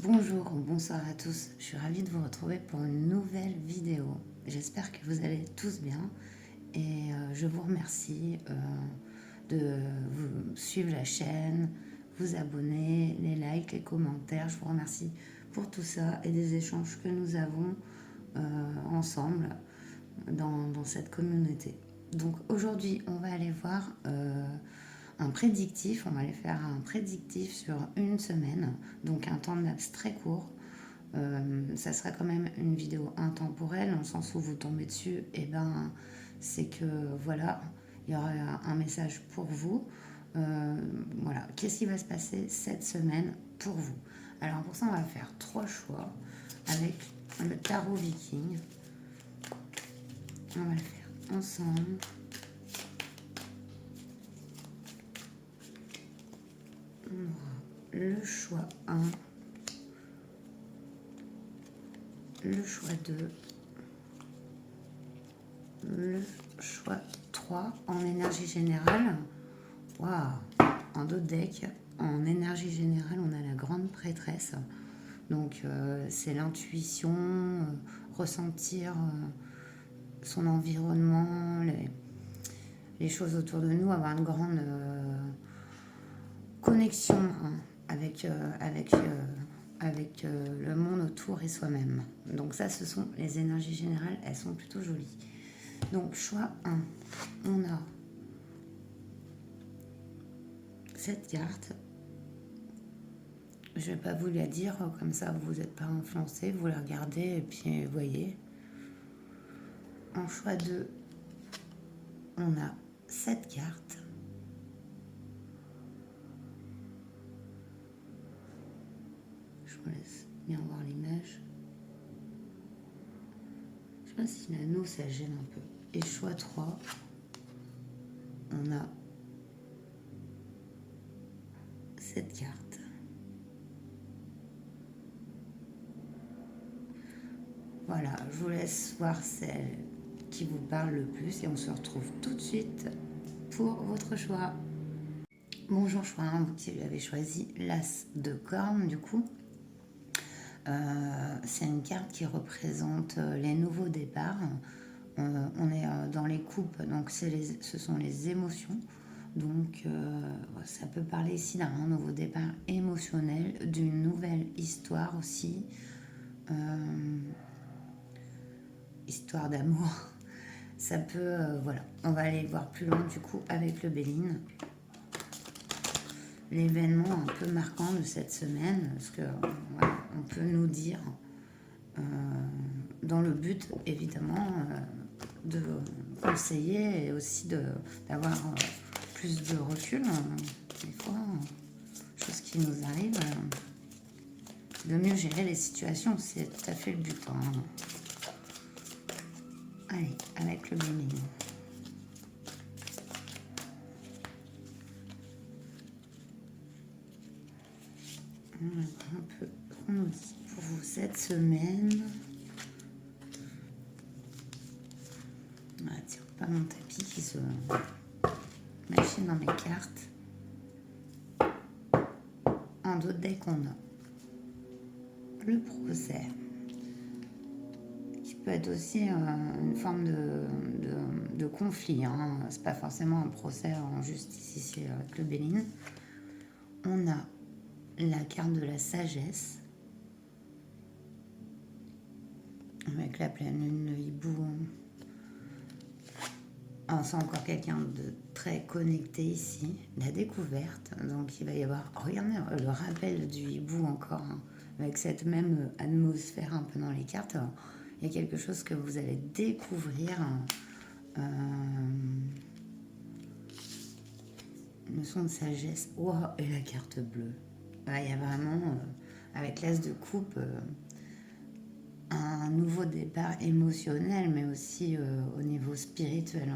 Bonjour ou bonsoir à tous, je suis ravie de vous retrouver pour une nouvelle vidéo. J'espère que vous allez tous bien et je vous remercie de vous suivre la chaîne, vous abonner, les likes, les commentaires. Je vous remercie pour tout ça et des échanges que nous avons ensemble dans cette communauté. Donc aujourd'hui, on va aller voir un prédictif. On va aller faire un prédictif sur une semaine, donc un temps de laps très court. Ça sera quand même une vidéo intemporelle, dans le sens où vous tombez dessus, et ben c'est que voilà, il y aura un message pour vous. Voilà, qu'est-ce qui va se passer cette semaine pour vous? Alors pour ça, on va faire 3 choix avec le tarot viking. On va le faire ensemble. On aura le choix 1, le choix 2, le choix 3 en énergie générale. Waouh! En d'autres decks, en énergie générale, on a la grande prêtresse. Donc c'est l'intuition, ressentir son environnement, les choses autour de nous, avoir une grande connexion avec le monde autour et soi-même. Donc ça, ce sont les énergies générales, elles sont plutôt jolies. Donc choix 1, on a cette carte. Je ne vais pas vous la dire, comme ça vous n'êtes pas influencé, vous la regardez et puis vous voyez. En choix 2, on a cette carte. Je vous laisse bien voir l'image. Je sais pas si l'anneau ça gêne un peu. Et choix 3, on a cette carte. Voilà, je vous laisse voir celle qui vous parle le plus et on se retrouve tout de suite pour votre choix. Bonjour choix 1, vous qui avez choisi l'As de corne du coup. C'est une carte qui représente les nouveaux départs. On est dans les coupes, donc ce sont les émotions. Donc ça peut parler ici d'un nouveau départ émotionnel, d'une nouvelle histoire aussi. Histoire d'amour. Ça peut, voilà. On va aller voir plus loin du coup avec le Béline. L'événement un peu marquant de cette semaine, parce que voilà, on peut nous dire, dans le but évidemment de conseiller et aussi d'avoir plus de recul, des fois, chose qui nous arrive, de mieux gérer les situations, c'est tout à fait le but. Allez, avec le Béline. Un peu ce qu'on nous dit pour vous cette semaine. Ah, tiens, pas mon tapis qui se machine dans mes cartes. En d'autres decks, on a le procès, qui peut être aussi une forme de conflit. C'est pas forcément un procès en justice ici avec le Béline. On a la carte de la sagesse, avec la pleine lune, le hibou. C'est encore quelqu'un de très connecté ici, la découverte. Donc il va y avoir, regardez, le rappel du hibou encore, avec cette même atmosphère un peu dans les cartes. Alors, il y a quelque chose que vous allez découvrir. Notion de sagesse. Wow, et la carte bleue. Il y a vraiment, avec l'as de coupe, un nouveau départ émotionnel, mais aussi au niveau spirituel,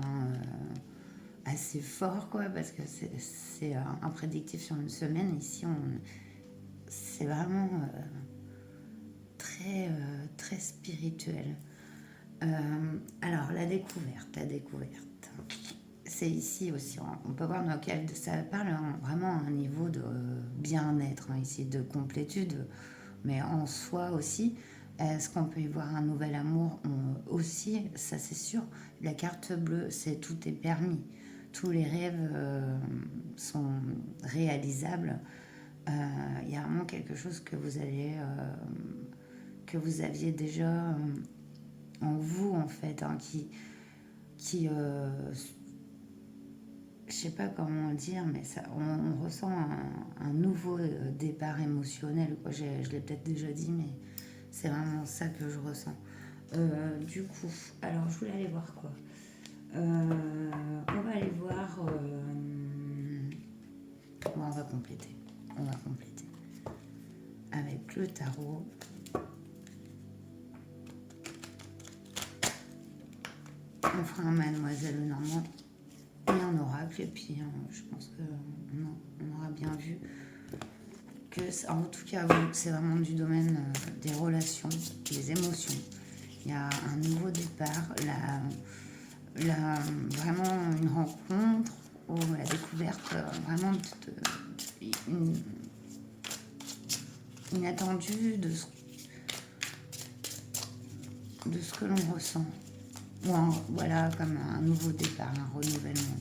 assez fort, quoi, parce que c'est un prédictif sur une semaine. Ici, c'est vraiment très, très spirituel. Alors, la découverte. C'est ici aussi, on peut voir dans ça parle vraiment à un niveau de bien-être, ici, de complétude. Mais en soi aussi, est-ce qu'on peut y voir un nouvel amour aussi, ça c'est sûr. La carte bleue, c'est tout est permis. Tous les rêves sont réalisables. Il y a vraiment quelque chose que vous allez, que vous aviez déjà en vous en fait, hein, qui je sais pas comment dire, mais ça, on ressent un nouveau départ émotionnel, quoi. Je l'ai peut-être déjà dit, mais c'est vraiment ça que je ressens. Du coup, alors je voulais aller voir quoi. On va aller voir. Bon, on va compléter. On va compléter avec le tarot. On fera un Mademoiselle Normand et un oracle, et puis je pense qu'on aura bien vu que, en tout cas, c'est vraiment du domaine des relations, des émotions. Il y a un nouveau départ, vraiment une rencontre ou la découverte vraiment inattendue de ce que l'on ressent. Ou voilà, comme un nouveau départ, un renouvellement.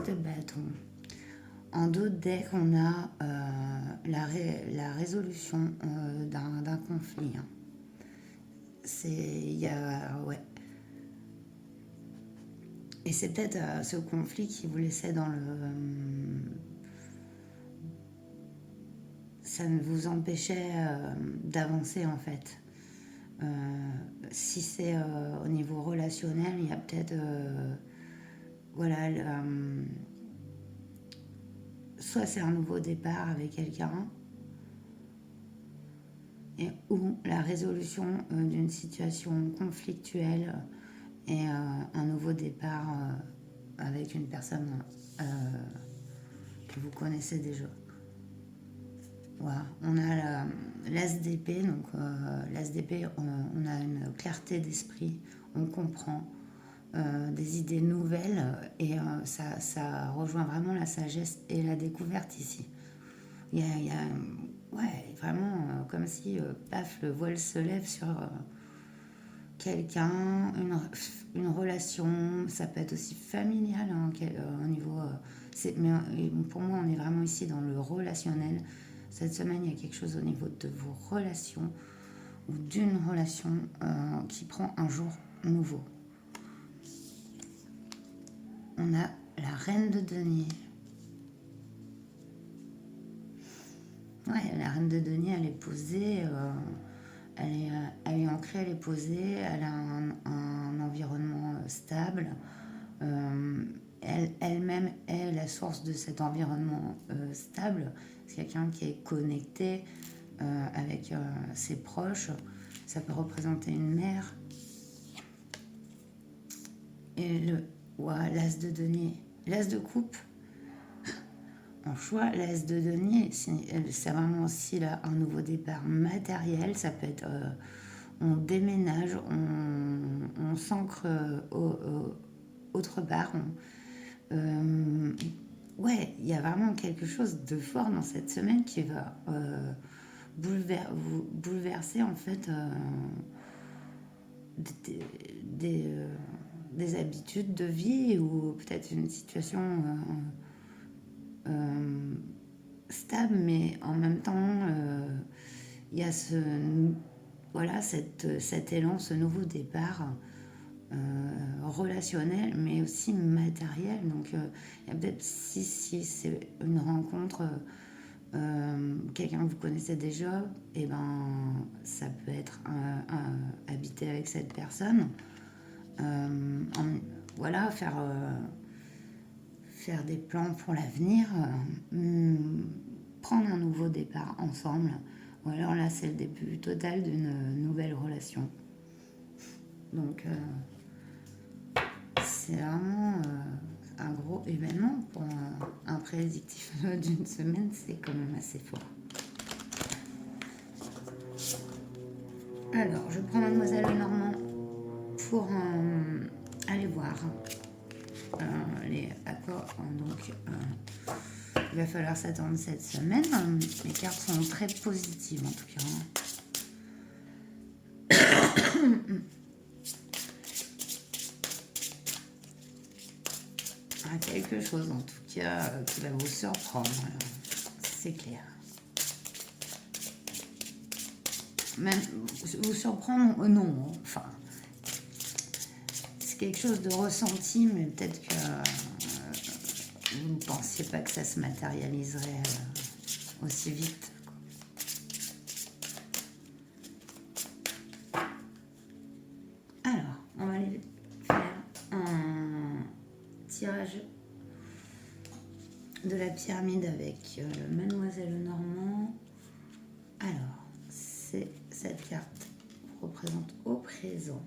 De bâton. En d'autres decks, on a la résolution d'un conflit. Hein. Ouais. Et c'est peut-être ce conflit qui vous laissait dans le... ça ne vous empêchait d'avancer en fait. Si c'est au niveau relationnel, il y a peut-être... voilà, soit c'est un nouveau départ avec quelqu'un, ou la résolution d'une situation conflictuelle et un nouveau départ avec une personne que vous connaissez déjà. Voilà, on a l'as d'épée, donc l'as d'épée, on a une clarté d'esprit, on comprend des idées nouvelles et ça rejoint vraiment la sagesse et la découverte ici. Il y a ouais, vraiment comme si, paf, le voile se lève sur quelqu'un, une relation, ça peut être aussi familial hein, au niveau... mais pour moi, on est vraiment ici dans le relationnel. Cette semaine, il y a quelque chose au niveau de vos relations ou d'une relation qui prend un jour nouveau. On a la reine de denier. Ouais, la reine de denier, elle est posée, elle est ancrée, elle est posée, elle a un environnement stable. Elle-même est la source de cet environnement stable. C'est quelqu'un qui est connecté avec ses proches. Ça peut représenter une mère. Et l'as de denier, l'as de coupe. En choix, l'as de denier, c'est vraiment aussi là un nouveau départ matériel. Ça peut être on déménage, on s'ancre autre part. Ouais, il y a vraiment quelque chose de fort dans cette semaine qui va bouleverser en fait des habitudes de vie ou peut-être une situation stable, mais en même temps, il y a voilà, cet élan, ce nouveau départ relationnel, mais aussi matériel. Donc, il y a peut-être, si c'est une rencontre, quelqu'un que vous connaissez déjà, et ben, ça peut être habiter avec cette personne. Voilà, faire des plans pour l'avenir, prendre un nouveau départ ensemble. Ou alors là, c'est le début total d'une nouvelle relation. Donc, c'est vraiment un gros événement pour un prédictif d'une semaine, c'est quand même assez fort. Alors, je prends Mademoiselle Lenormand pour aller voir les accords. Donc, il va falloir s'attendre cette semaine. Les cartes sont très positives en tout cas. Quelque chose en tout cas qui va vous surprendre, c'est clair. Même vous surprendre, non, enfin, c'est quelque chose de ressenti, mais peut-être que vous ne pensiez pas que ça se matérialiserait aussi vite. Alors, on va aller faire un tirage de la pyramide avec Mademoiselle Lenormand. Alors, cette carte représente au présent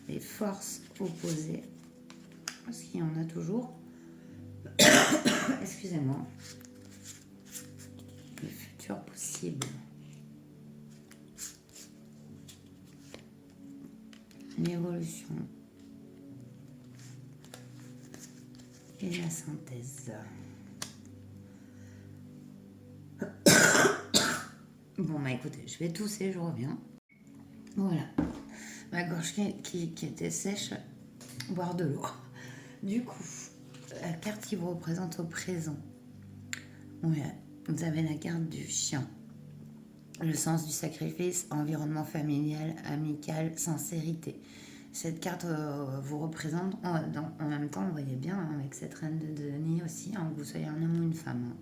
les forces opposées, parce qu'il y en a toujours. Excusez-moi. Le futur possible. L'évolution. Et la synthèse. Bon, bah écoutez, je vais tousser, je reviens. Voilà. Ma gorge qui était sèche, boire de l'eau. Du coup, la carte qui vous représente au présent. Ouais, vous avez la carte du chien. Le sens du sacrifice, environnement familial, amical, sincérité. Cette carte vous représente, en même temps, vous voyez bien, hein, avec cette reine de denier aussi, hein, que vous soyez un homme ou une femme. Hein.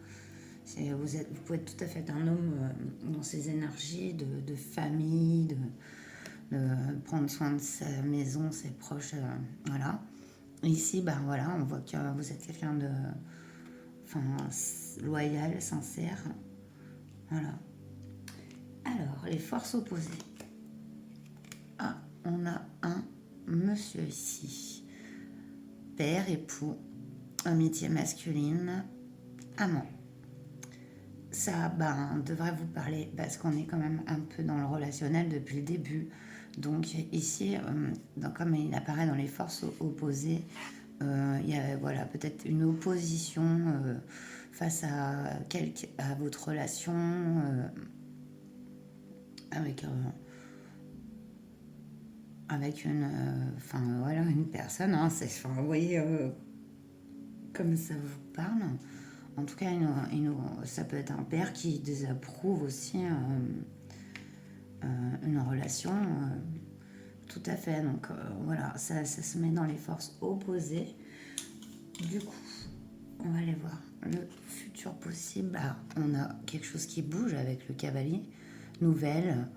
Vous pouvez être tout à fait un homme dans ses énergies de famille, de prendre soin de sa maison, ses proches, voilà. Ici, ben voilà, on voit que vous êtes quelqu'un de loyal, sincère. Voilà. Alors, les forces opposées. Ah, on a un monsieur ici. Père, époux, amitié masculine, amant. Ça devrait vous parler parce qu'on est quand même un peu dans le relationnel depuis le début. Donc ici, comme il apparaît dans les forces opposées, il y a peut-être une opposition face à votre relation avec une personne. Hein, vous voyez comme ça vous parle. En tout cas, ça peut être un père qui désapprouve aussi une relation. Tout à fait. Donc voilà, ça se met dans les forces opposées. Du coup, on va aller voir le futur possible. On a quelque chose qui bouge avec le cavalier. Nouvelle,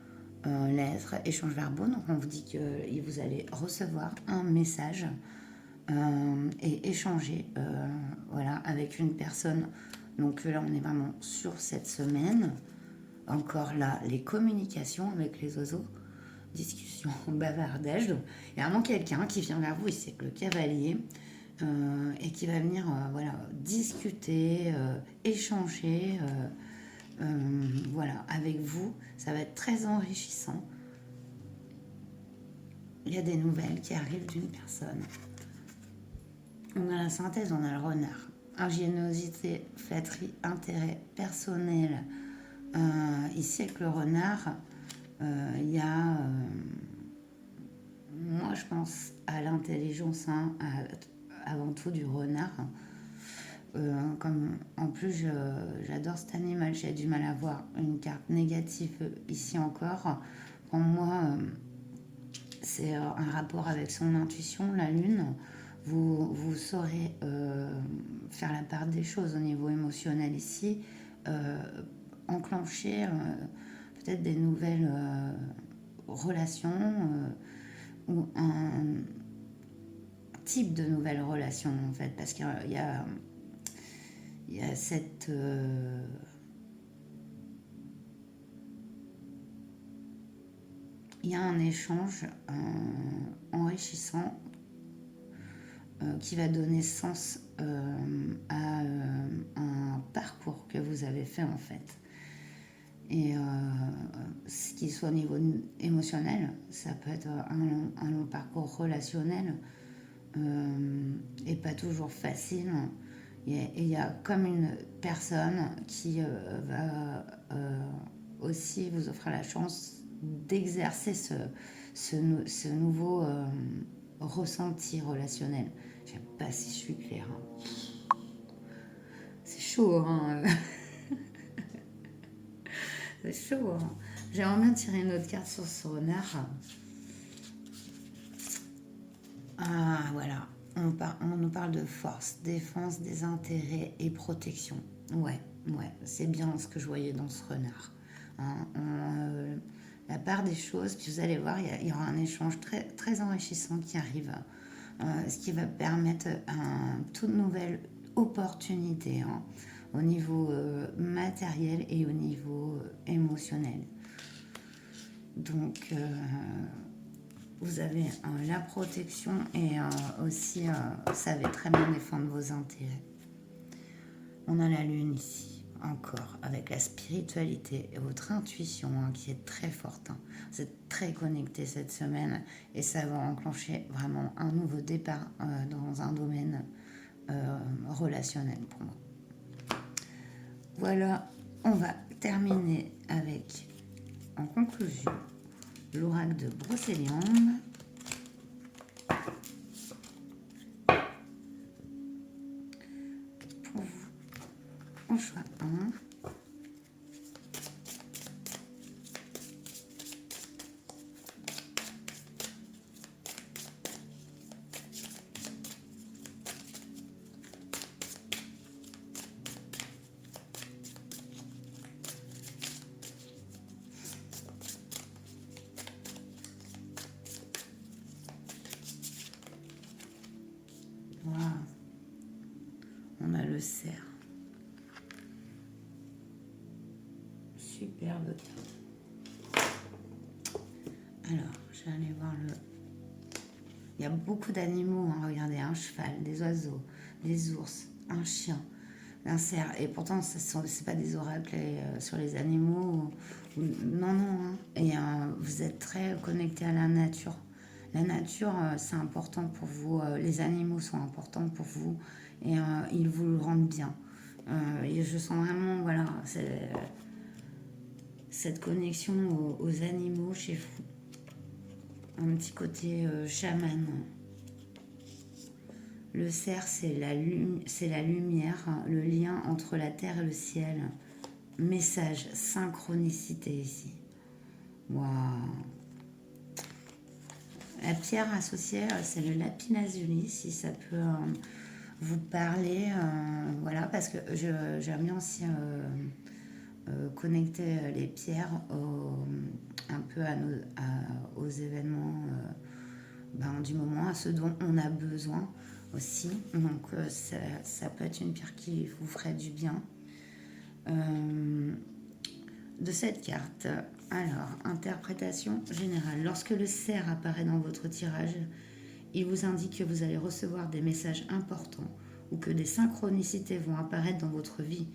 lettres, échanges verbaux. Donc on vous dit que vous allez recevoir un message et échanger avec une personne. Donc là, on est vraiment sur cette semaine. Encore là, les communications avec les oiseaux, discussion, bavardage. Donc, il y a vraiment quelqu'un qui vient vers vous, et c'est que le cavalier, et qui va venir discuter, échanger avec vous. Ça va être très enrichissant. Il y a des nouvelles qui arrivent d'une personne. On a la synthèse, on a le renard. Ingéniosité, flatterie, intérêt personnel. Ici, avec le renard, il y a... moi, je pense à l'intelligence, avant tout du renard. Comme en plus, j'adore cet animal. J'ai du mal à voir une carte négative ici encore. Pour moi, c'est un rapport avec son intuition, la lune. Vous saurez faire la part des choses au niveau émotionnel ici, enclencher peut-être des nouvelles relations ou un type de nouvelles relations en fait, parce qu'il y a cette il y a un échange enrichissant qui va donner sens à un parcours que vous avez fait en fait. Et ce qui soit au niveau émotionnel, ça peut être un long parcours relationnel et pas toujours facile. Il y a comme une personne qui va aussi vous offrir la chance d'exercer ce nouveau ressenti relationnel. Je ne sais pas si je suis claire. Hein. C'est chaud, hein. C'est chaud, hein. J'aimerais bien tirer une autre carte sur ce renard. Ah, voilà. On nous parle de force, défense, des intérêts et protection. Ouais, c'est bien ce que je voyais dans ce renard. Hein, la part des choses, puis vous allez voir, il y aura un échange très, très enrichissant qui arrive, ce qui va permettre toute nouvelle opportunité hein, au niveau matériel et au niveau émotionnel. Donc, vous avez la protection et aussi, vous savez très bien défendre vos intérêts. On a la lune ici, encore, avec la spiritualité et votre intuition hein, qui est très forte. Hein. Vous êtes très connecté cette semaine et ça va enclencher vraiment un nouveau départ dans un domaine relationnel pour moi. Voilà, on va terminer avec, en conclusion, l'oracle de Brocéliande. Pour vous, on choisit un. Wow. On a le cerf. Superbe carte. Alors, je vais aller voir le... Il y a beaucoup d'animaux, hein. Regardez, un cheval, des oiseaux, des ours, un chien, un cerf. Et pourtant, c'est pas des oracles sur les animaux. Non, non. Hein. Et vous êtes très connecté à la nature. La nature, c'est important pour vous. Les animaux sont importants pour vous. Et ils vous le rendent bien. Et je sens vraiment, voilà, cette connexion aux animaux chez vous. Un petit côté chaman. Le cerf, c'est la lumière, le lien entre la terre et le ciel. Message, synchronicité ici. Waouh. La pierre associée, c'est le lapis lazuli, si ça peut vous parler. Voilà, parce que j'aime bien aussi connecter les pierres un peu aux événements du moment, à ce dont on a besoin aussi. Donc ça peut être une pierre qui vous ferait du bien. De cette carte, alors, interprétation générale. Lorsque le cerf apparaît dans votre tirage, il vous indique que vous allez recevoir des messages importants ou que des synchronicités vont apparaître dans votre vie.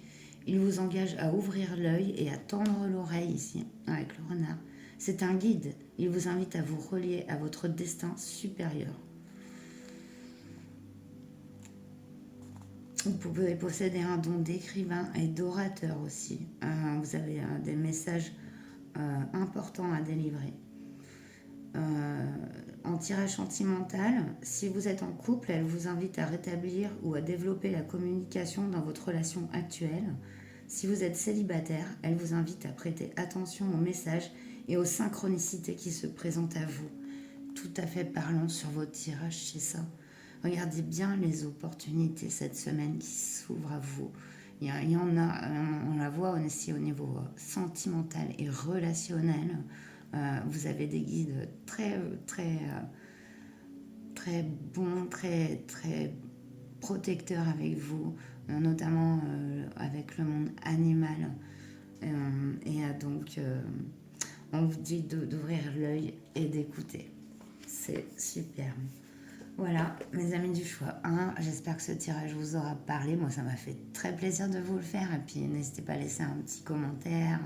Il vous engage à ouvrir l'œil et à tendre l'oreille ici, avec le renard. C'est un guide. Il vous invite à vous relier à votre destin supérieur. Vous pouvez posséder un don d'écrivain et d'orateur aussi. Vous avez des messages importants à délivrer. En tirage sentimental, si vous êtes en couple, elle vous invite à rétablir ou à développer la communication dans votre relation actuelle. Si vous êtes célibataire, elle vous invite à prêter attention aux messages et aux synchronicités qui se présentent à vous. Tout à fait parlant sur votre tirage, c'est ça. Regardez bien les opportunités cette semaine qui s'ouvrent à vous. Il y en a, on la voit aussi au niveau sentimental et relationnel. Vous avez des guides très, très, très bons, très, très protecteurs avec vous, notamment avec le monde animal. Et donc, On vous dit d'ouvrir l'œil et d'écouter. C'est super. Voilà, mes amis du choix 1, j'espère que ce tirage vous aura parlé. Moi, ça m'a fait très plaisir de vous le faire. Et puis, n'hésitez pas à laisser un petit commentaire,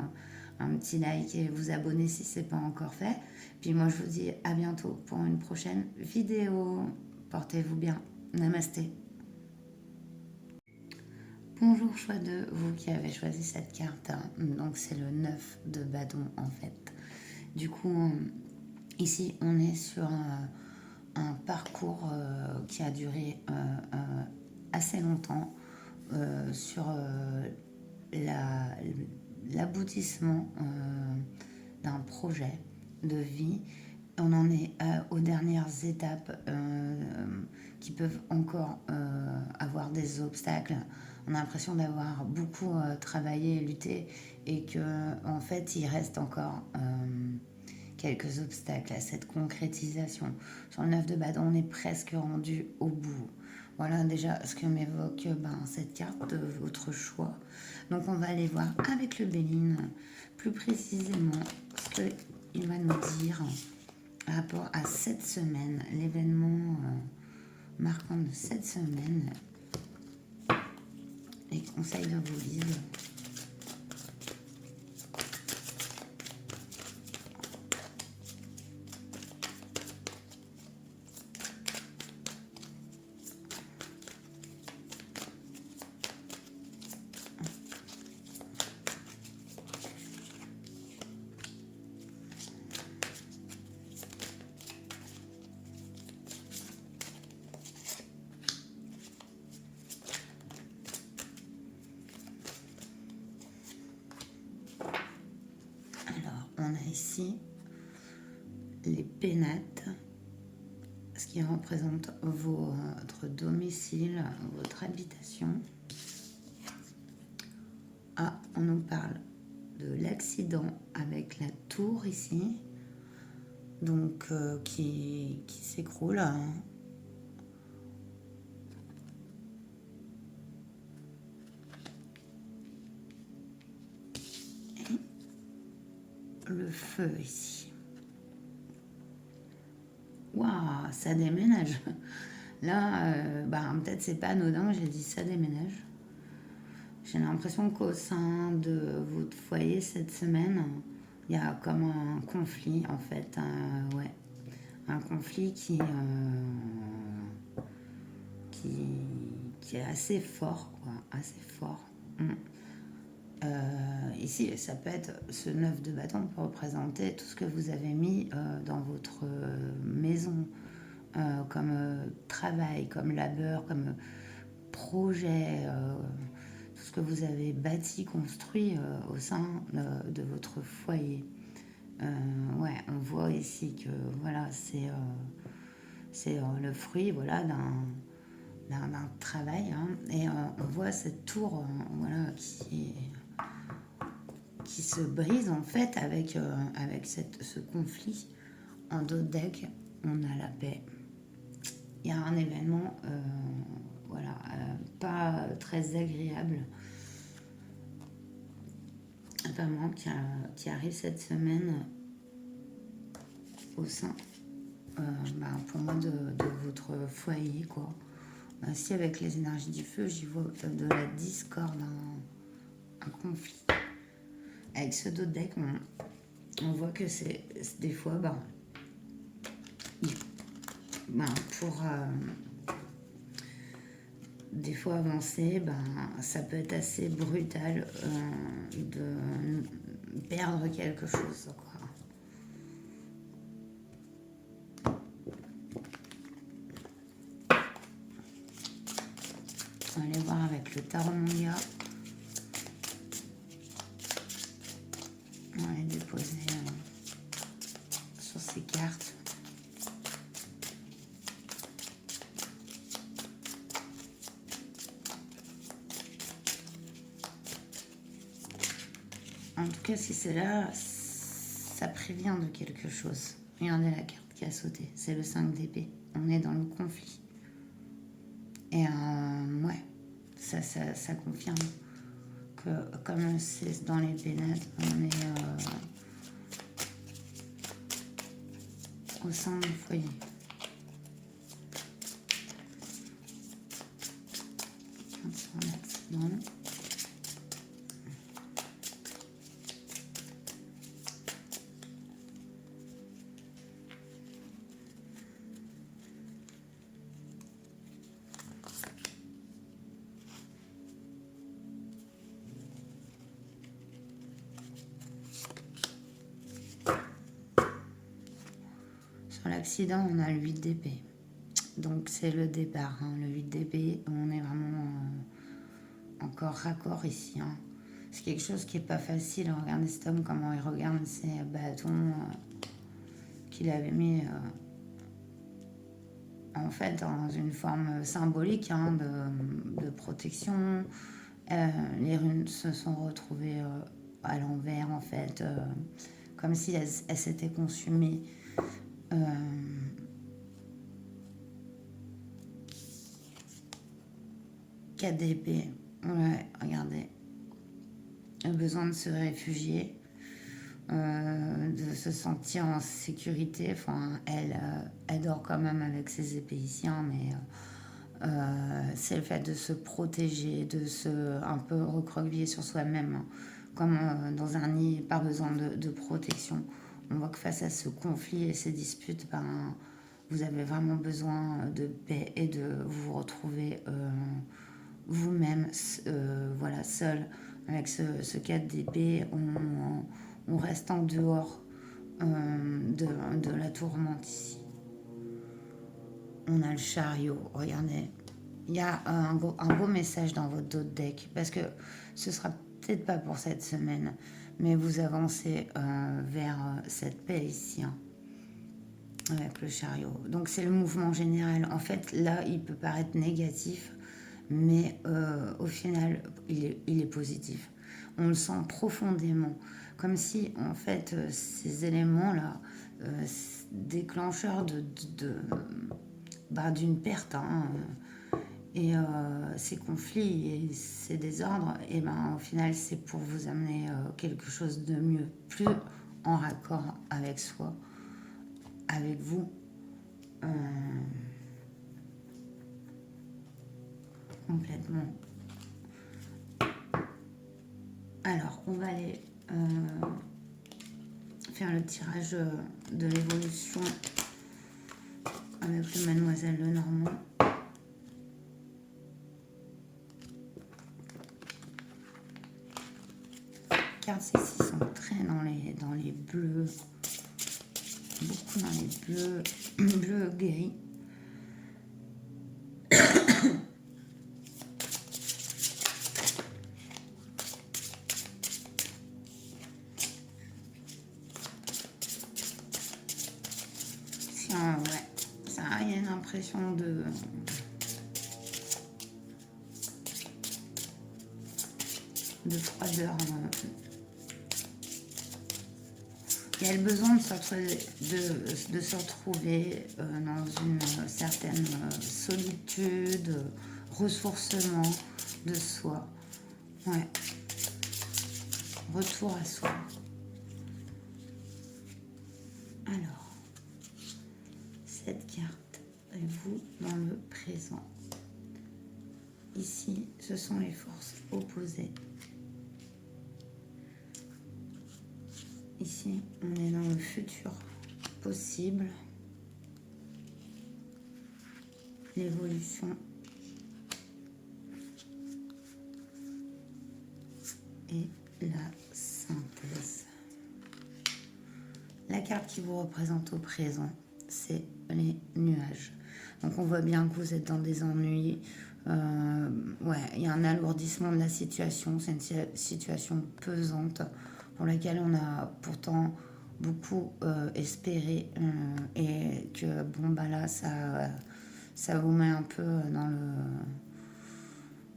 un petit like et vous abonner si ce n'est pas encore fait. Puis moi, je vous dis à bientôt pour une prochaine vidéo. Portez-vous bien. Namasté. Bonjour choix 2, vous qui avez choisi cette carte. Donc, c'est le 9 de bâton en fait. Du coup, ici, on est sur un parcours qui a duré assez longtemps sur l'aboutissement d'un projet de vie. On en est aux dernières étapes qui peuvent encore avoir des obstacles. On a l'impression d'avoir beaucoup travaillé et lutté et qu'en fait, il reste encore quelques obstacles à cette concrétisation. Sur le 9 de bâton, on est presque rendu au bout. Voilà déjà ce que m'évoque cette carte de votre choix. Donc on va aller voir avec le Béline plus précisément ce qu'il va nous dire par rapport à cette semaine, l'événement marquant de cette semaine, les conseils de vos guides. On a ici les pénates, ce qui représente votre domicile, votre habitation. Ah, on nous parle de l'accident avec la tour ici, donc qui s'écroule. Le feu ici. Waouh, ça déménage. Là, peut-être c'est pas anodin, j'ai dit ça déménage. J'ai l'impression qu'au sein de votre foyer cette semaine, il y a comme un conflit en fait. Un conflit qui est assez fort, quoi, assez fort. Ici, ça peut être ce 9 de bâton pour représenter tout ce que vous avez mis dans votre maison comme travail, comme labeur, comme projet, tout ce que vous avez bâti, construit au sein de votre foyer. On voit ici que voilà, c'est le fruit voilà, d'un travail. Et on voit cette tour voilà, qui se brise en fait avec ce conflit. En dos de deck, on a la paix. Il y a un événement pas très agréable vraiment qui arrive cette semaine au sein pour moi de votre foyer quoi. Si avec les énergies du feu j'y vois de la discorde, un conflit. Avec ce dos de deck, on voit que c'est des fois, pour des fois avancer, ça peut être assez brutal de perdre quelque chose, quoi. On va aller voir avec le tarot manga. On va les déposer sur ces cartes. En tout cas, si c'est là, ça prévient de quelque chose. Regardez la carte qui a sauté, c'est le 5 d'épée. On est dans le conflit. Et ça confirme que comme c'est dans les pénates, on est au sein du foyer. Sur l'accident. Sur l'accident, on a le 8 d'épée. Donc c'est le départ, hein, le 8 d'épée. On est vraiment encore raccord ici. Hein. C'est quelque chose qui n'est pas facile. Regardez cet homme, comment il regarde ses bâtons qu'il avait mis en fait dans une forme symbolique hein, de protection. Les runes se sont retrouvées à l'envers en fait, comme si elles s'étaient consumées. 4 d'épée. Ouais, regardez. Le besoin de se réfugier, de se sentir en sécurité. Enfin, elle dort quand même avec ses épées ici, hein, mais c'est le fait de se protéger, de se un peu recroqueviller sur soi-même, hein, comme dans un nid, pas besoin de protection. On voit que face à ce conflit et ces disputes, ben, vous avez vraiment besoin de paix et de vous retrouver vous-même, voilà, seul. Avec ce 4 d'épée, on reste en dehors de la tourmente ici. On a le chariot, regardez. Il y a un beau message dans votre dos de deck, parce que ce sera peut-être pas pour cette semaine, mais vous avancez vers cette paix ici, hein, avec le chariot. Donc c'est le mouvement général. En fait, là, il peut paraître négatif, mais au final, il est positif. On le sent profondément, comme si, en fait, ces éléments-là, déclencheurs d'une perte, hein, et ces conflits et ces désordres, et ben, au final, c'est pour vous amener quelque chose de mieux, plus en raccord avec soi, avec vous. Complètement. Alors, on va aller faire le tirage de l'évolution avec le Mademoiselle Lenormand. Car celles-ci sont très dans les bleus, beaucoup dans les bleus gris. Ouais, ça a une impression de froideur. Il y a le besoin de se retrouver dans une certaine solitude, ressourcement de soi. Ouais. Retour à soi. Alors, cette carte est vous dans le présent. Ici, ce sont les forces opposées. Ici, on est dans le futur possible. L'évolution. Et la synthèse. La carte qui vous représente au présent, c'est les nuages. Donc on voit bien que vous êtes dans des ennuis. Ouais, il y a un alourdissement de la situation. C'est une situation pesante pour laquelle on a pourtant beaucoup espéré et que bon bah là ça vous met un peu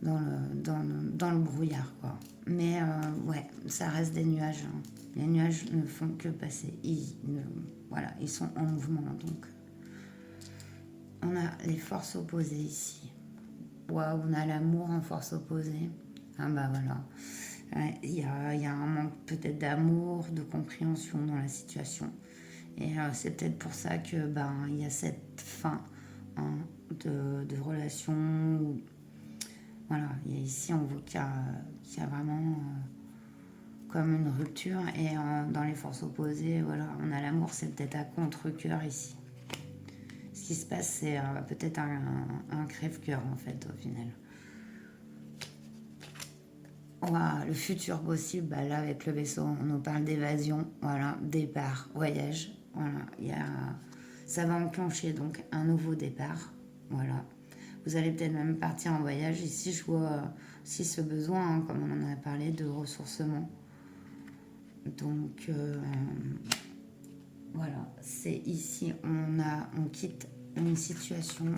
dans le brouillard quoi. Mais ouais, ça reste des nuages. Hein. Les nuages ne font que passer. Ils sont en mouvement. Donc on a les forces opposées ici. Waouh, on a l'amour en force opposée. Ah bah voilà. Il y a un manque peut-être d'amour, de compréhension dans la situation. Et c'est peut-être pour ça que il y a cette fin hein, de relation. Voilà, et ici on voit qu'il y a vraiment comme une rupture. Et dans les forces opposées, voilà, on a l'amour, c'est peut-être à contre-cœur ici. Ce qui se passe, c'est peut-être un crève-cœur en fait au final. Voilà, le futur possible, là avec le vaisseau, on nous parle d'évasion, voilà, départ, voyage, voilà, ça va enclencher donc un nouveau départ, voilà. Vous allez peut-être même partir en voyage. Ici, je vois aussi ce besoin, hein, comme on en a parlé, de ressourcement. Donc, voilà, c'est ici, on quitte une situation.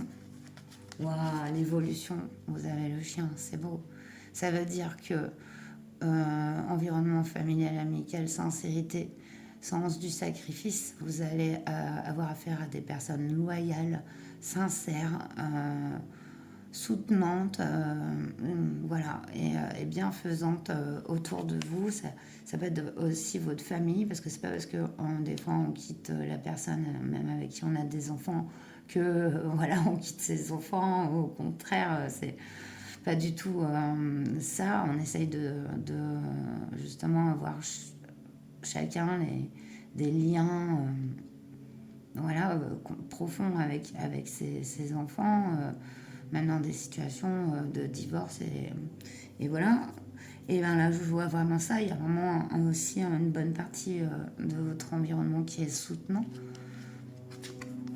Waouh, l'évolution, vous avez le chien, c'est beau. Ça veut dire que environnement familial, amical, sincérité, sens du sacrifice, vous allez avoir affaire à des personnes loyales, sincères, soutenantes, voilà, et bienfaisantes autour de vous. Ça peut être aussi votre famille, parce que c'est pas parce que des fois on quitte la personne, même avec qui on a des enfants, que voilà, on quitte ses enfants. Au contraire, c'est pas du tout ça. On essaye de justement avoir chacun des liens voilà, profonds avec ses enfants, même dans des situations de divorce. Et voilà. Et bien là, je vois vraiment ça. Il y a vraiment aussi une bonne partie de votre environnement qui est soutenant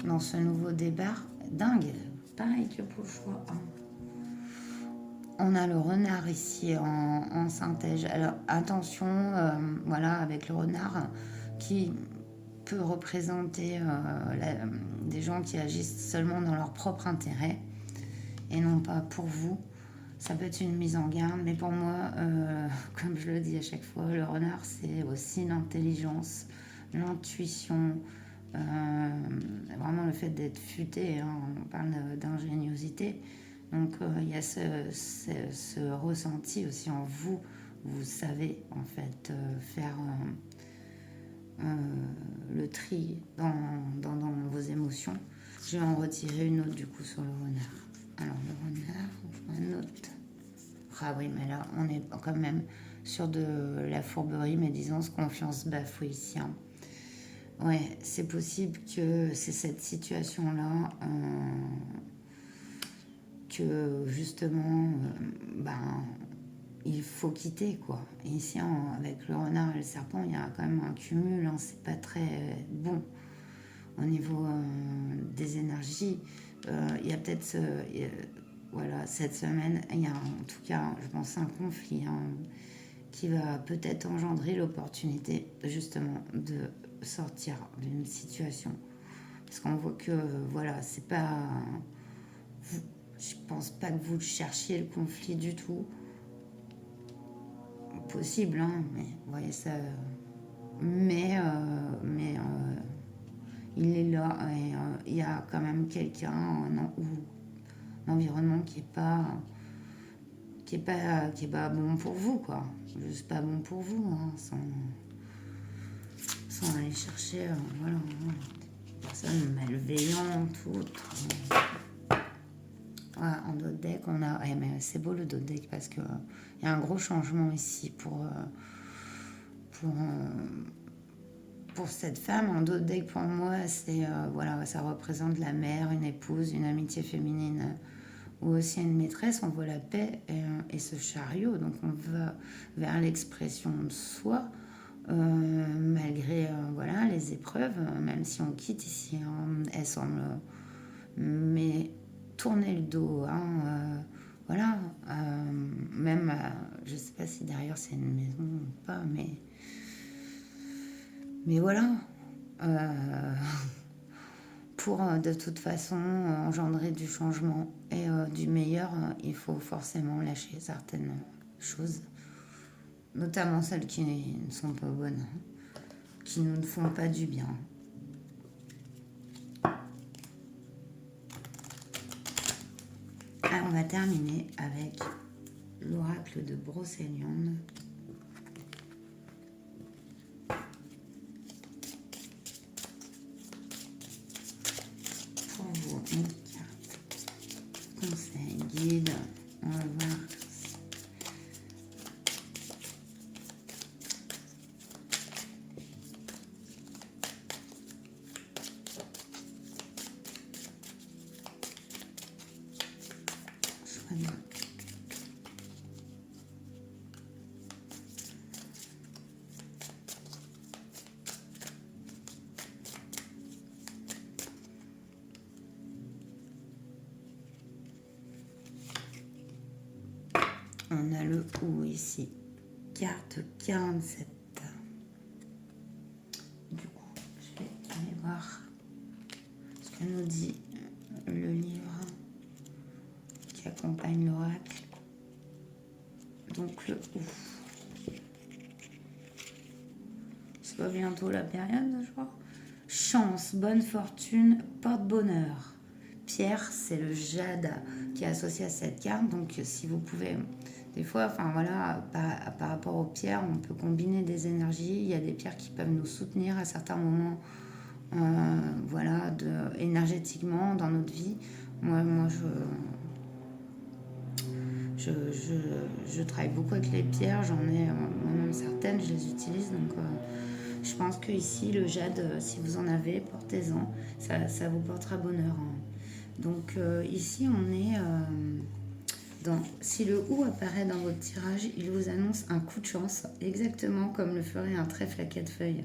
dans ce nouveau départ. Dingue, pareil que pour le choix 1. On a le renard ici en synthèse. Alors attention, voilà, avec le renard qui peut représenter des gens qui agissent seulement dans leur propre intérêt et non pas pour vous. Ça peut être une mise en garde, mais pour moi, comme je le dis à chaque fois, le renard, c'est aussi l'intelligence, l'intuition, vraiment le fait d'être futé, hein, on parle d'ingéniosité. Donc il y a ce ressenti aussi en vous. Vous savez en fait faire le tri dans vos émotions. Je vais en retirer une autre du coup sur le renard. Alors le renard, une autre. Ah oui, mais là on est quand même sur de la fourberie, médisance, confiance bafouée ici. Hein. Ouais, c'est possible que c'est cette situation-là que justement, il faut quitter quoi. Et ici, avec le renard et le serpent, il y a quand même un cumul. Hein, c'est pas très bon au niveau des énergies. Il y a peut-être voilà, cette semaine, il y a en tout cas, je pense, un conflit hein, qui va peut-être engendrer l'opportunité justement de sortir d'une situation. Parce qu'on voit que voilà, c'est pas. Je pense pas que vous cherchiez le conflit du tout. Possible, hein, mais vous voyez ça. Mais il est là et il y a quand même quelqu'un ou un environnement qui est pas bon pour vous quoi. Juste pas bon pour vous, hein, sans aller chercher voilà, des personnes malveillantes ou autres. Voilà, en dos deck, on a. Ouais, mais c'est beau le dos deck parce que il y a un gros changement ici pour cette femme. En dos deck, pour moi, c'est voilà, ça représente la mère, une épouse, une amitié féminine ou aussi une maîtresse. On voit la paix et ce chariot. Donc on va vers l'expression de soi. Malgré voilà, les épreuves, même si on quitte ici, hein, elles semblent mais tourner le dos, hein, voilà, même, je sais pas si derrière c'est une maison ou pas, mais voilà, pour de toute façon engendrer du changement et du meilleur, il faut forcément lâcher certaines choses, notamment celles qui ne sont pas bonnes, qui ne nous font pas du bien. Alors, on va terminer avec l'oracle de Brocéliande. on a le ou ici. Carte 47. Du coup, je vais aller voir ce que nous dit le livre qui accompagne l'oracle. Donc le ou. C'est pas bientôt la période, je crois. Chance, bonne fortune, porte-bonheur. Pierre, c'est le jade qui est associé à cette carte. Donc, si vous pouvez, des fois, enfin voilà, par rapport aux pierres, on peut combiner des énergies. Il y a des pierres qui peuvent nous soutenir à certains moments, voilà, énergétiquement dans notre vie. Moi je travaille beaucoup avec les pierres. J'en ai moi-même certaines, je les utilise. Donc, je pense que ici, le jade, si vous en avez, portez-en. Ça vous portera bonheur. Hein. Donc ici, on est si le ou apparaît dans votre tirage, il vous annonce un coup de chance, exactement comme le ferait un trèfle à 4 feuilles.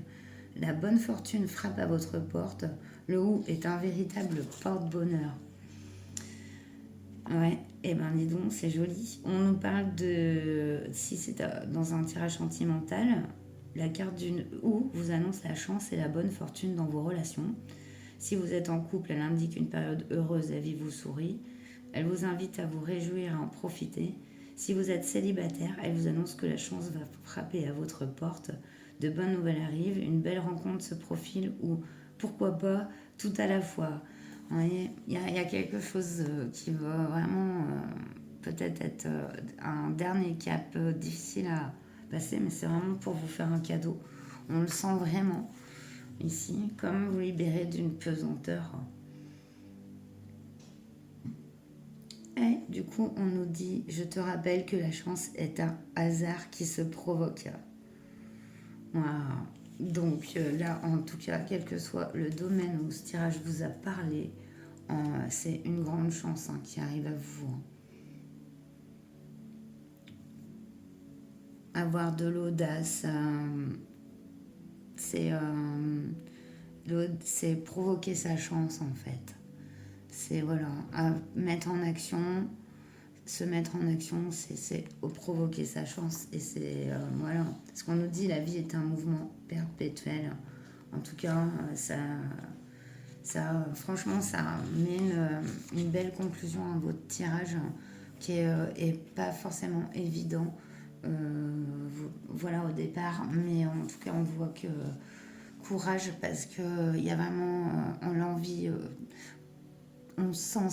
La bonne fortune frappe à votre porte. Le ou est un véritable porte-bonheur. Ouais, et ben dis donc, c'est joli. On nous parle de, si c'est dans un tirage sentimental, la carte d'une ou vous annonce la chance et la bonne fortune dans vos relations. Si vous êtes en couple, elle indique une période heureuse, la vie vous sourit. Elle vous invite à vous réjouir et à en profiter. Si vous êtes célibataire, elle vous annonce que la chance va frapper à votre porte. De bonnes nouvelles arrivent, une belle rencontre se profile ou, pourquoi pas, tout à la fois. Il y a quelque chose qui va vraiment peut-être être un dernier cap difficile à passer, mais c'est vraiment pour vous faire un cadeau. On le sent vraiment ici, comme vous libérer d'une pesanteur. Et du coup, on nous dit, je te rappelle que la chance est un hasard qui se provoque. Voilà. Donc là, en tout cas, quel que soit le domaine où ce tirage vous a parlé, c'est une grande chance qui arrive à vous. Avoir de l'audace, c'est provoquer sa chance en fait. C'est voilà, à mettre en action, se mettre en action, c'est provoquer sa chance. Et c'est voilà, ce qu'on nous dit, la vie est un mouvement perpétuel. En tout cas, franchement, ça met une belle conclusion à votre tirage qui est pas forcément évident. Voilà au départ, mais en tout cas, on voit que courage parce que il y a vraiment l'envie. On sent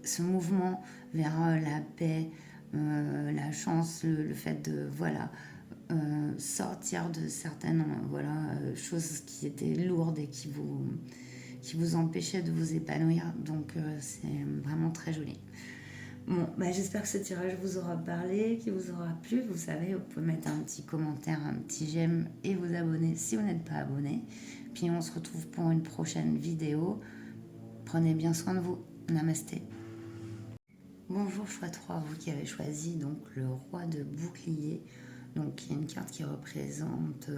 ce mouvement vers la paix, la chance, le fait de voilà sortir de certaines choses qui étaient lourdes et qui vous empêchaient de vous épanouir. Donc c'est vraiment très joli. Bon, j'espère que ce tirage vous aura parlé, qu'il vous aura plu. Vous savez, vous pouvez mettre un petit commentaire, un petit j'aime et vous abonner si vous n'êtes pas abonné. Puis on se retrouve pour une prochaine vidéo. Prenez bien soin de vous. Namasté. Bonjour choix 3, vous qui avez choisi donc le roi de bouclier. Donc il y a une carte qui représente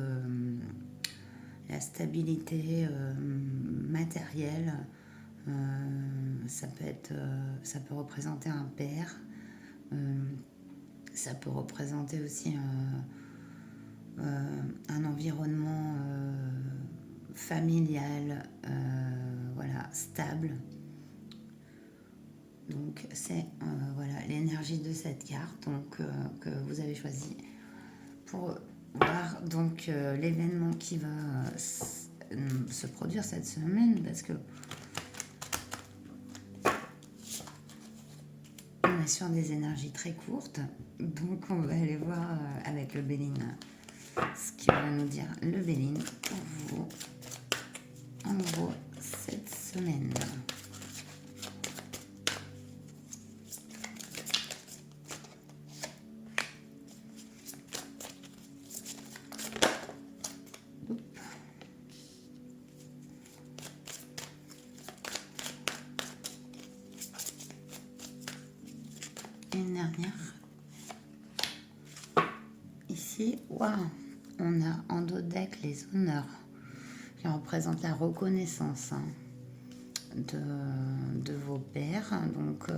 la stabilité matérielle. Ça peut représenter un père. Ça peut représenter aussi un environnement familial, voilà, stable. Donc c'est voilà l'énergie de cette carte donc, que vous avez choisi pour voir donc l'événement qui va se produire cette semaine, parce que on est sur des énergies très courtes. Donc on va aller voir avec le Béline ce qu'il va nous dire le Béline pour vous en gros cette semaine. Une dernière. Ici, waouh, on a en dos de deck les honneurs qui représentent la reconnaissance de vos pères. Donc,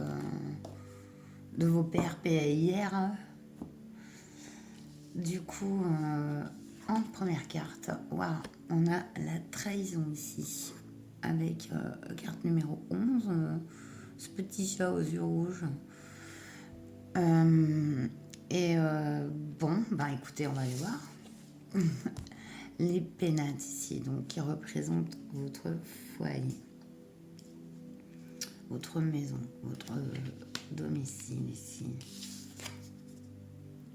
de vos PRPIR. Du coup, en première carte, voilà, on a la trahison ici, avec carte numéro 11, ce petit chat aux yeux rouges. Bon, bah écoutez, on va aller voir. Les pénates ici, donc qui représentent votre foyer, votre maison, votre domicile ici.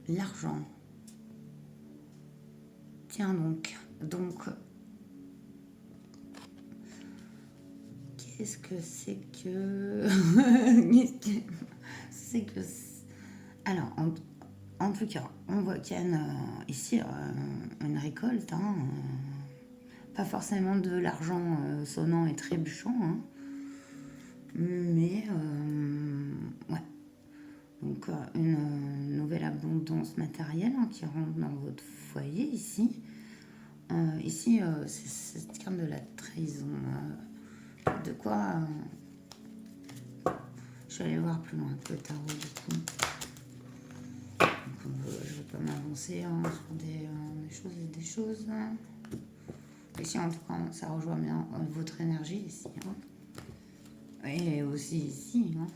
L'argent. Tiens donc, qu'est-ce que c'est que... c'est que... Alors, en tout cas, on voit qu'il y a ici une récolte, hein, pas forcément de l'argent sonnant et trébuchant, hein, mais ouais. Donc une nouvelle abondance matérielle hein, qui rentre dans votre foyer ici. Ici, c'est cette carte de la trahison. De quoi je vais aller voir plus loin que le tarot du coup. Donc, je ne vais pas m'avancer hein, sur des choses et des choses. Ici, en tout cas, ça rejoint bien votre énergie ici. Hein. Et aussi ici. Hein.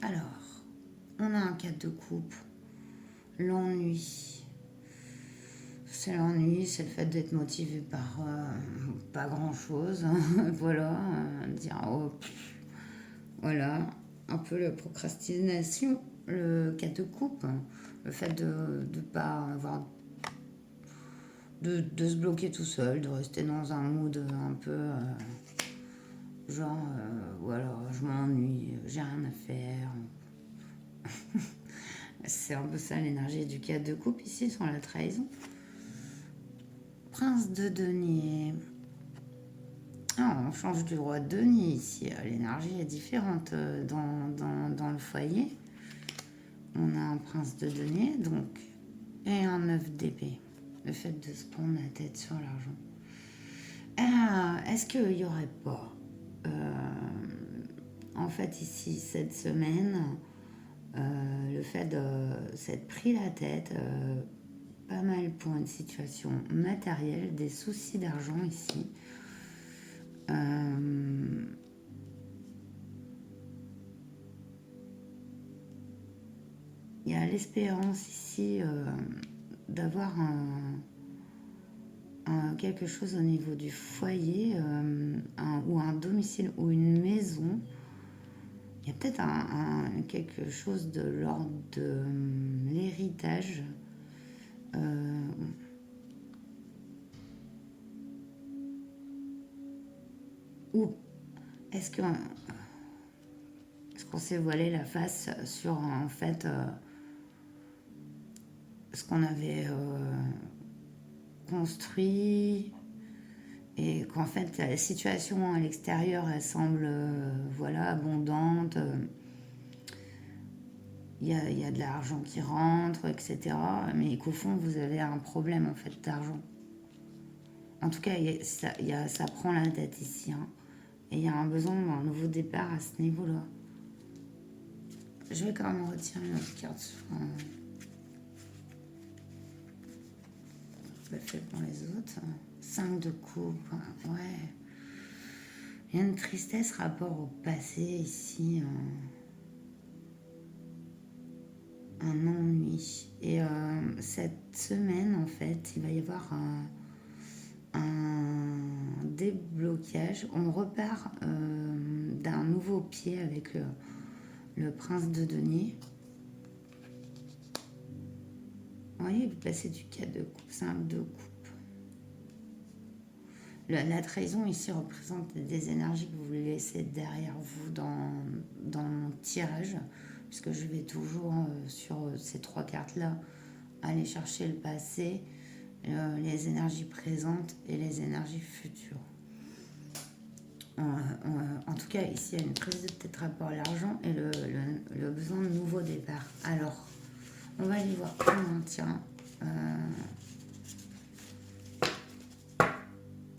Alors, on a un 4 de coupe. L'ennui. C'est l'ennui, c'est le fait d'être motivé par pas grand-chose. Voilà, dire oh, voilà, un peu la procrastination, le 4 de coupe, le fait de ne pas avoir de se bloquer tout seul, de rester dans un mood un peu genre voilà, je m'ennuie, j'ai rien à faire. C'est un peu ça l'énergie du 4 de coupe ici sur la trahison. Prince de denier. Ah, on change du roi de denier ici. L'énergie est différente dans le foyer. On a un prince de denier donc et un 9 d'épée. Le fait de se prendre la tête sur l'argent. Ah, est-ce qu'il n'y aurait pas en fait ici cette semaine le fait de s'être pris la tête pas mal pour une situation matérielle, des soucis d'argent ici. Il y a l'espérance ici d'avoir quelque chose au niveau du foyer ou un domicile ou une maison. Il y a peut-être quelque chose de l'ordre de l'héritage. Ou est-ce qu'on s'est voilé la face sur en fait ce qu'on avait construit et qu'en fait la situation à l'extérieur elle semble voilà abondante, il y a de l'argent qui rentre, etc. Mais qu'au fond vous avez un problème en fait d'argent. En tout cas ça prend la tête ici hein. Et il y a un besoin d'un nouveau départ à ce niveau-là. Je vais quand même retirer une autre carte sur le fait pour les autres. 5 de coupe, ouais. Il y a une tristesse rapport au passé ici. Un ennui. Et cette semaine, en fait, il va y avoir un déblocage. On repart d'un nouveau pied avec le prince de denier. Vous voyez, vous passez du 4 de coupe, 5 de coupe. La trahison ici représente des énergies que vous laissez derrière vous dans mon tirage, puisque je vais toujours sur ces 3 cartes-là aller chercher le passé, les énergies présentes et les énergies futures. En tout cas, ici, il y a une prise de tête rapport à l'argent et le besoin de nouveau départ. Alors, on va aller voir comment, tiens.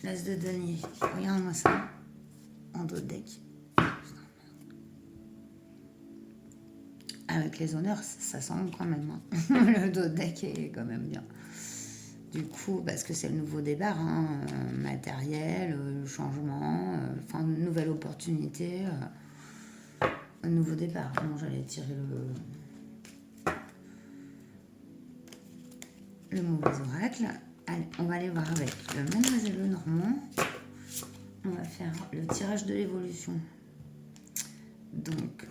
L'As de denier. Regarde-moi ça. En dos de deck. Avec les honneurs, ça sent quand même. Hein. Le dos de deck est quand même bien. Du coup, parce que c'est le nouveau départ, hein, matériel, le changement, enfin, une nouvelle opportunité, un nouveau départ. Bon, j'allais tirer le mauvais oracle. Allez, on va aller voir avec le Mademoiselle Lenormand. On va faire le tirage de l'évolution. Donc,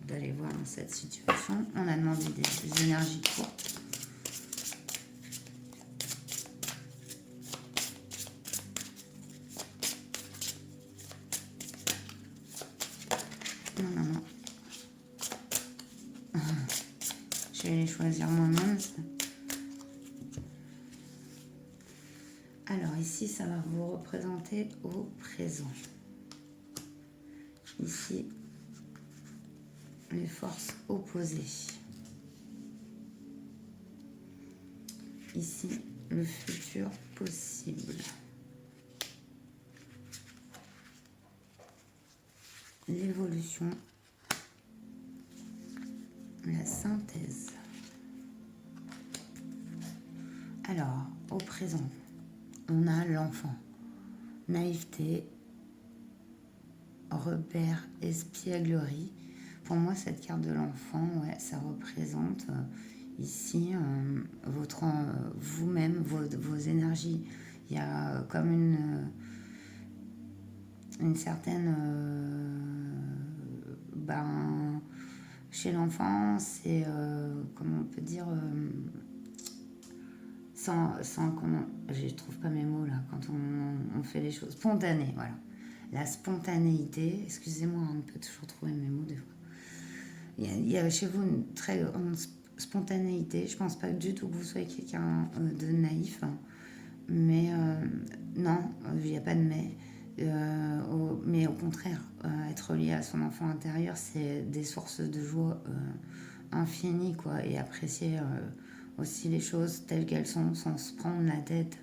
d'aller voir dans cette situation. On a demandé des énergies courtes. Non. Je vais les choisir moi-même. Alors ici, ça va vous représenter au présent. Ici, les forces opposées. Ici, le futur possible. L'évolution. La synthèse. Alors, au présent, on a l'enfant. Naïveté, repère, espièglerie. Pour moi, cette carte de l'enfant, ouais, ça représente ici votre vous-même, vos énergies. Il y a comme une certaine... chez l'enfant, c'est, comment on peut dire... sans comment... Je trouve pas mes mots là, quand on fait les choses. Spontané, voilà. La spontanéité, excusez-moi, on peut toujours trouver mes mots des fois. Il y a chez vous une très grande spontanéité. Je pense pas du tout que vous soyez quelqu'un de naïf. Hein. Mais non, il n'y a pas de mais. Mais au contraire, être lié à son enfant intérieur, c'est des sources de joie infinies, quoi. Et apprécier aussi les choses telles qu'elles sont, sans se prendre la tête.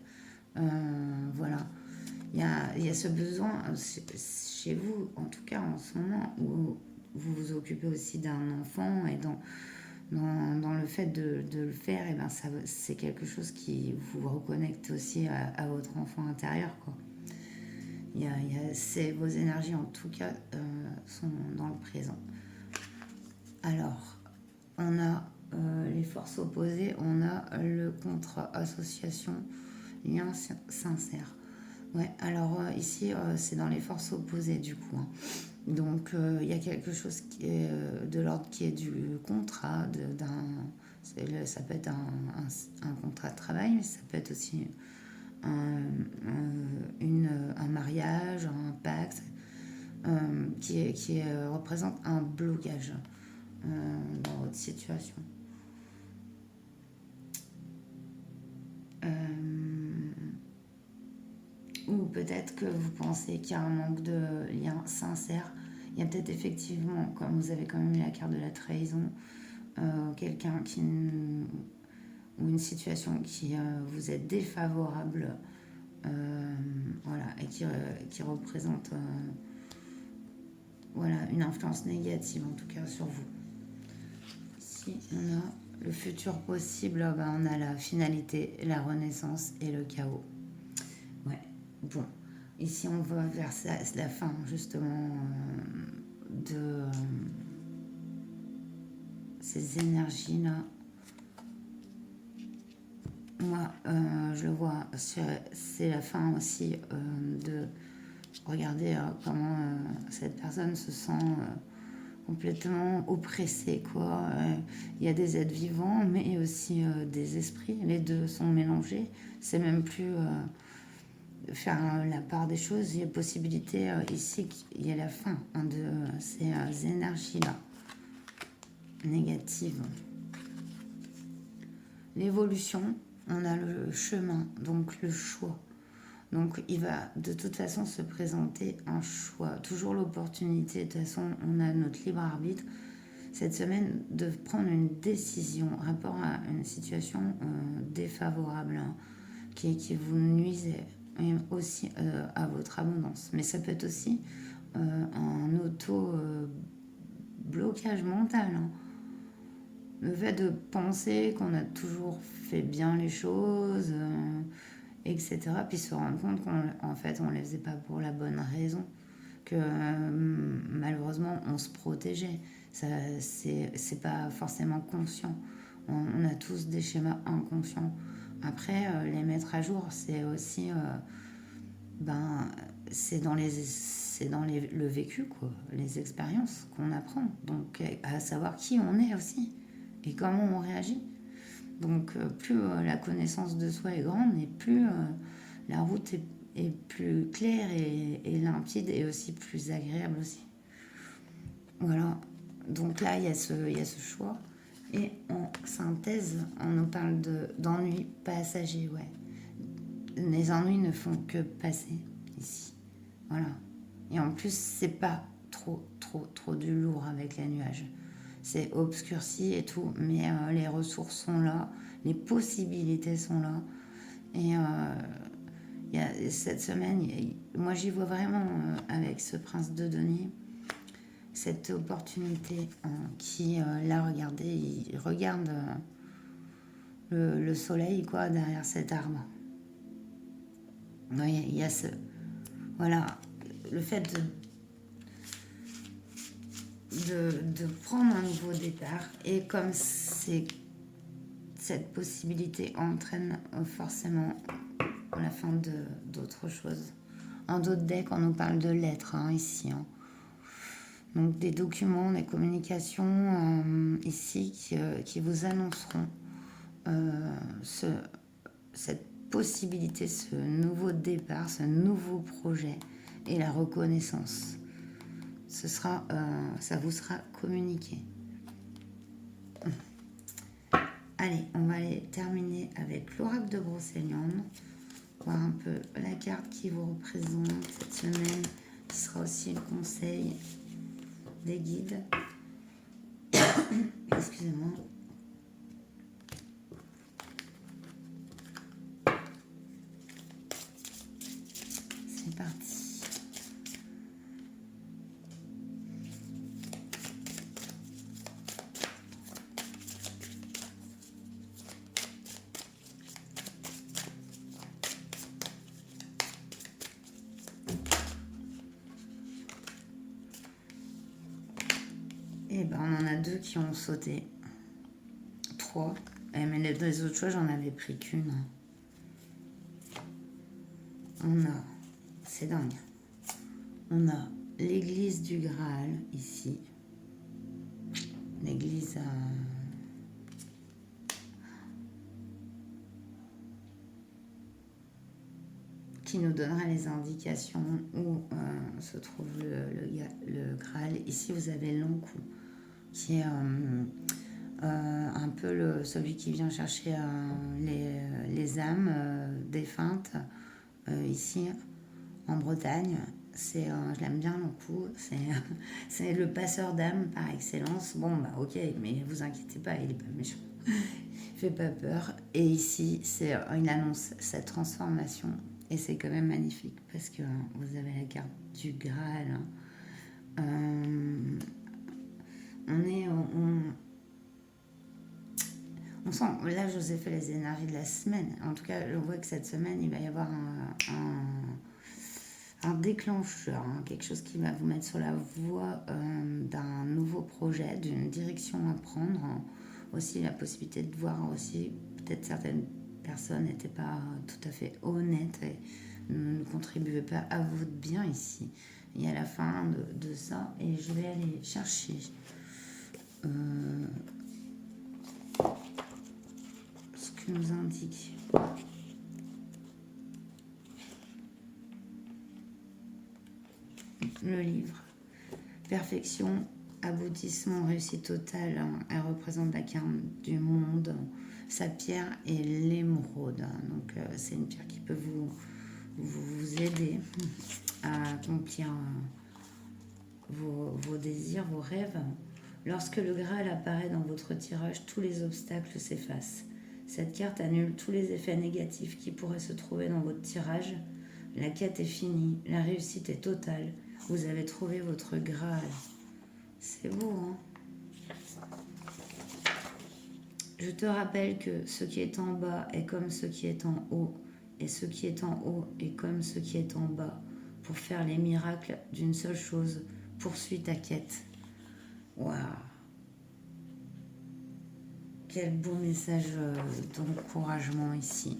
Voilà. Il y a ce besoin chez vous, en tout cas en ce moment, où vous vous occupez aussi d'un enfant et dans le fait de le faire, et ben c'est quelque chose qui vous reconnecte aussi à votre enfant intérieur, quoi. Vos énergies, en tout cas, sont dans le présent. Alors, on a les forces opposées, on a le contrat, association, lien sincère. Ouais, alors ici, c'est dans les forces opposées, du coup. Hein. Donc, il y a quelque chose qui est de l'ordre qui est du contrat, ça peut être un contrat de travail, mais ça peut être aussi un mariage, un pacte, qui représente un blocage dans votre situation. Ou peut-être que vous pensez qu'il y a un manque de lien sincère. Il y a peut-être effectivement, comme vous avez quand même eu la carte de la trahison, quelqu'un ou une situation qui vous est défavorable, voilà, et qui représente voilà, une influence négative en tout cas sur vous. Ici, on a le futur possible, on a la finalité, la renaissance et le chaos. Ouais. Bon, ici on va vers la fin justement de ces énergies-là. Moi, je le vois, c'est la fin aussi de regarder comment cette personne se sent complètement oppressée, quoi. Il y a des êtres vivants, mais aussi des esprits. Les deux sont mélangés. C'est même plus... faire la part des choses, il y a possibilité ici qu'il y ait la fin de ces énergies-là négatives. l'évolution, on a le chemin, donc le choix. Donc il va de toute façon se présenter un choix, toujours l'opportunité, de toute façon on a notre libre arbitre cette semaine de prendre une décision rapport à une situation défavorable qui vous nuisait et aussi à votre abondance. Mais ça peut être aussi un auto-blocage mental. Le fait de penser qu'on a toujours fait bien les choses, etc. Puis se rendre compte qu'en fait, on ne les faisait pas pour la bonne raison. Que malheureusement, on se protégeait. Ça, c'est pas forcément conscient. On a tous des schémas inconscients. Après, les mettre à jour, c'est aussi... c'est dans le vécu, quoi, les expériences qu'on apprend. Donc, à savoir qui on est aussi et comment on réagit. Donc, plus la connaissance de soi est grande et plus la route est plus claire et limpide et aussi plus agréable aussi. Voilà. Donc là, il y a ce choix. Et en synthèse, on nous parle d'ennuis passagers, ouais. Les ennuis ne font que passer ici. Voilà. Et en plus, c'est pas trop du lourd avec les nuages. C'est obscurci et tout, mais les ressources sont là, les possibilités sont là. Et cette semaine, moi j'y vois vraiment avec ce prince de denier, cette opportunité qui, là, regardez, il regarde le soleil, quoi, derrière cet arbre. Oui, il y a voilà, le fait de prendre un nouveau départ, et comme cette possibilité entraîne forcément la fin d'autres choses. En d'autres decks, on nous parle de lettres ici. Donc des documents, des communications ici qui vous annonceront cette possibilité, ce nouveau départ, ce nouveau projet et la reconnaissance. Ça vous sera communiqué. Allez, on va aller terminer avec l'oracle de Brocéliande. Voir un peu la carte qui vous représente cette semaine, qui sera aussi le conseil des guides. Excusez-moi. C'est parti. Et ben on en a 2 qui ont sauté. 3. Mais les autres choix, j'en avais pris qu'une. C'est dingue. On a l'église du Graal ici. L'église qui nous donnera les indications où se trouve le Graal. Ici, vous avez l'Ankou, qui est un peu celui qui vient chercher les âmes défuntes ici en Bretagne. Je l'aime bien l'Ankou, c'est le passeur d'âmes par excellence. Bon, bah ok, mais vous inquiétez pas, il est pas méchant, il fait pas peur. Et ici, il annonce cette transformation. Et c'est quand même magnifique parce que vous avez la carte du Graal. On sent, là je vous ai fait les énergies de la semaine. En tout cas, je vois que cette semaine, il va y avoir un déclencheur, quelque chose qui va vous mettre sur la voie d'un nouveau projet, d'une direction à prendre. Aussi la possibilité de voir aussi peut-être certaines personnes n'étaient pas tout à fait honnêtes et ne contribuaient pas à votre bien ici. Et à la fin de ça, et je vais aller chercher ce que nous indique le livre. Perfection aboutissement, réussite totale. Hein. Elle représente la carte du monde. Sa pierre est l'émeraude. Hein. Donc, c'est une pierre qui peut vous aider à accomplir vos désirs, vos rêves. Lorsque le Graal apparaît dans votre tirage, tous les obstacles s'effacent. Cette carte annule tous les effets négatifs qui pourraient se trouver dans votre tirage. La quête est finie, la réussite est totale. Vous avez trouvé votre Graal. C'est beau, hein? Je te rappelle que ce qui est en bas est comme ce qui est en haut, et ce qui est en haut est comme ce qui est en bas. Pour faire les miracles d'une seule chose, poursuis ta quête. Waouh! Quel beau message d'encouragement ici.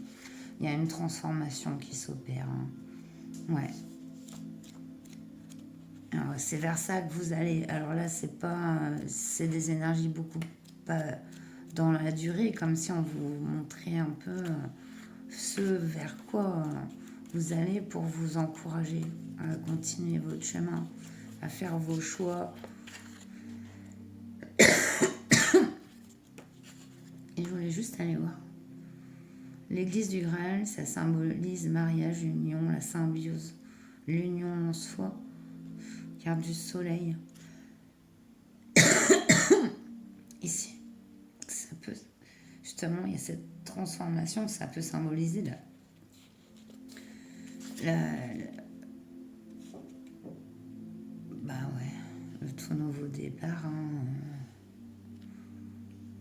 Il y a une transformation qui s'opère. Hein. Ouais. C'est vers ça que vous allez. Alors là, c'est pas, c'est des énergies beaucoup pas dans la durée, comme si on vous montrait un peu ce vers quoi vous allez pour vous encourager à continuer votre chemin, à faire vos choix. Et je voulais juste aller voir. L'église du Graal, ça symbolise mariage, union, la symbiose, l'union en soi. Carte du soleil. Ici, ça peut, justement, il y a cette transformation, ça peut symboliser bah ouais, le tout nouveau départ. Hein.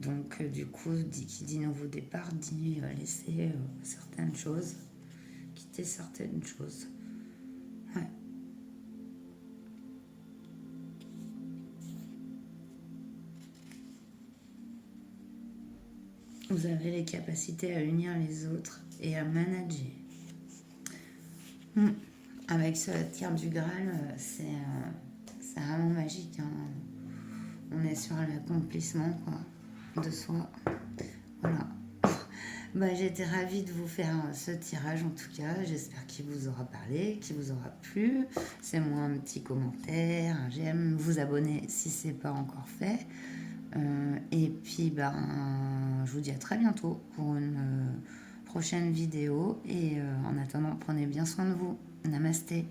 Donc, du coup, qui dit nouveau départ, dit laisser certaines choses, quitter certaines choses. Ouais. Vous avez les capacités à unir les autres et à manager. Avec cette carte du Graal, c'est vraiment magique. Hein. On est sur l'accomplissement de soi. Voilà. Bah, j'étais ravie de vous faire ce tirage en tout cas. J'espère qu'il vous aura parlé, qu'il vous aura plu. C'est moi un petit commentaire, un j'aime, vous abonner si ce n'est pas encore fait. Et puis, je vous dis à très bientôt pour une prochaine vidéo. Et en attendant, prenez bien soin de vous. Namasté.